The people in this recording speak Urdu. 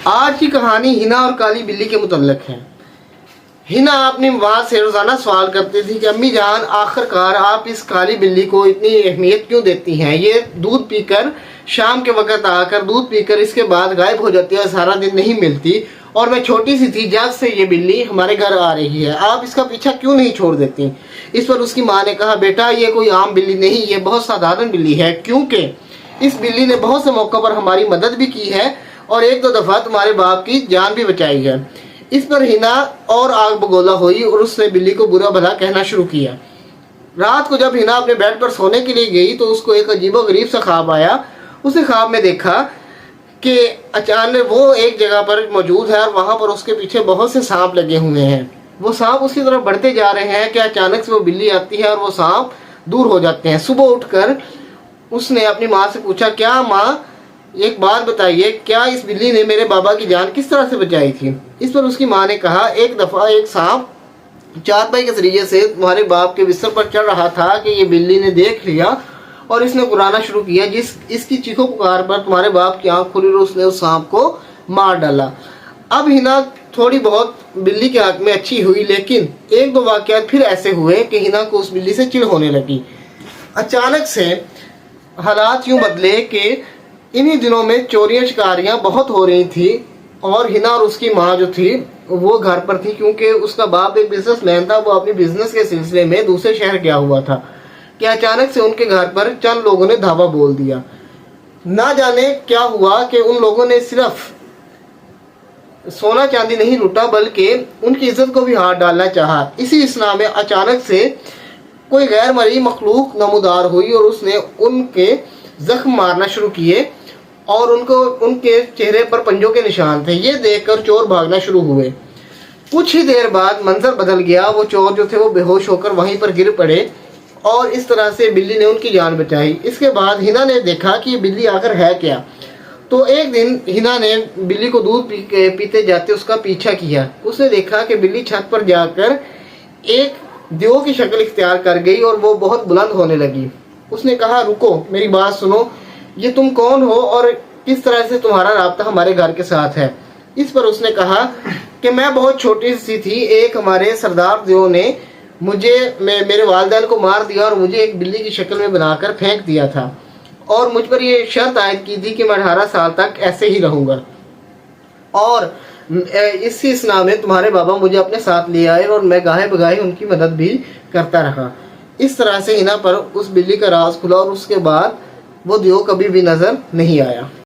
آج کی کہانی ہنا اور کالی بلی کے متعلق ہے۔ ہنا اپنی ماں سے روزانہ سوال کرتی تھی کہ امی جان آخر کار آپ اس کالی بلی کو اتنی اہمیت کیوں دیتی ہیں؟ یہ دودھ پی کر شام کے وقت آ کر دودھ پی کر اس کے بعد غائب ہو جاتی ہے، سارا دن نہیں ملتی، اور میں چھوٹی سی تھی جب سے یہ بلی ہمارے گھر آ رہی ہے، آپ اس کا پیچھا کیوں نہیں چھوڑ دیتی؟ اس پر اس کی ماں نے کہا بیٹا یہ کوئی عام بلی نہیں، یہ بہت سادھارن بلی ہے، کیونکہ اس بلی نے بہت سے موقع پر ہماری مدد بھی کی ہے اور ایک دو دفعہ تمہارے باپ کی جان بھی بچائی ہے۔ اس پر ہنا اور آگ بگولا ہوئی اور اس نے بلی کو برا بھلا کہنا شروع کیا۔ رات کو جب ہنا اپنے بیڈ پر سونے کے لیے گئی تو اس کو ایک عجیب و غریب سا خواب آیا۔ اس نے خواب میں دیکھا کہ اچانک وہ ایک جگہ پر موجود ہے اور وہاں پر اس کے پیچھے بہت سے سانپ لگے ہوئے ہیں۔ وہ سانپ اس کی طرف بڑھتے جا رہے ہیں کہ اچانک سے وہ بلی آتی ہے اور وہ سانپ دور ہو جاتے ہیں۔ صبح اٹھ کر اس نے اپنی ماں سے پوچھا کیا ماں ایک بات بتائیے، کیا اس بلی نے میرے بابا کی جان کس طرح سے بچائی تھی؟ اس پر اس کی ماں نے کہا ایک دفعہ ایک سانپ چارپائی کے ذریعے سے تمہارے باپ کے بستر پر چڑھ رہا تھا کہ یہ بلی نے دیکھ لیا اور اس نے قرانا شروع کیا، اس کی چیخو پکار پر تمہارے باپ کی آنکھ کھلی اور اس نے اس سانپ کو مار ڈالا۔ اب ہنا تھوڑی بہت بلی کے حق میں اچھی ہوئی، لیکن ایک دو واقعات پھر ایسے ہوئے کہ ہنا کو اس بلی سے چڑ ہونے لگی۔ اچانک سے حالات یوں بدلے کہ انہی دنوں میں چوریاں شکاریاں بہت ہو رہی تھی اور ہنا اور اس کی ماں جو تھی وہ گھر پر تھی، کیونکہ اس کا باپ ایک بزنس مین تھا، وہ اپنی بزنس کے سلسلے میں دوسرے شہر گیا ہوا تھا کہ اچانک سے ان کے گھر پر چند لوگوں نے دھاوا بول دیا۔ نہ جانے کیا ہوا کہ ان لوگوں نے صرف سونا چاندی نہیں لوٹا بلکہ ان کی عزت کو بھی ہاتھ ڈالنا چاہا۔ اسی اثناء میں اچانک سے کوئی غیر مرئی مخلوق نمودار ہوئی اور اس نے ان کے زخم مارنا شروع کیے اور ان کے چہرے پر پنجوں کے نشان تھے۔ یہ دیکھ کر چور بھاگنا شروع ہوئے۔ کچھ ہی دیر بعد منظر بدل گیا، وہ چور جو تھے وہ بے ہوش ہو کر وہیں پر گر پڑے اور اس طرح سے بلی نے ان کی جان بچائی۔ اس کے بعد ہنا نے دیکھا کہ یہ بلی آخر ہے کیا، تو ایک دن ہنا نے بلی کو دودھ پیتے جاتے اس کا پیچھا کیا۔ اس نے دیکھا کہ بلی چھت پر جا کر ایک دیو کی شکل اختیار کر گئی اور وہ بہت بلند ہونے لگی۔ اس نے کہا رکو میری بات سنو، یہ تم کون ہو اور کس طرح سے تمہارا رابطہ ہمارے گھر کے ساتھ ہے؟ اس پر اس نے کہا کہ میں بہت چھوٹی سی تھی، ایک ہمارے سردار دیو نے میرے والدین کو مار دیا اور مجھے ایک بلی کی شکل میں بنا کر پھینک دیا تھا اور مجھ پر یہ شرط عائد کی تھی کہ میں 18 سال تک ایسے ہی رہوں گا، اور اسی اثناء میں تمہارے بابا مجھے اپنے ساتھ لے آئے اور میں گاہے بگاہے ان کی مدد بھی کرتا رہا۔ اس طرح سے ہنا پر اس بلی کا راز کھلا اور اس کے بعد وہ دیو کبھی بھی نظر نہیں آیا۔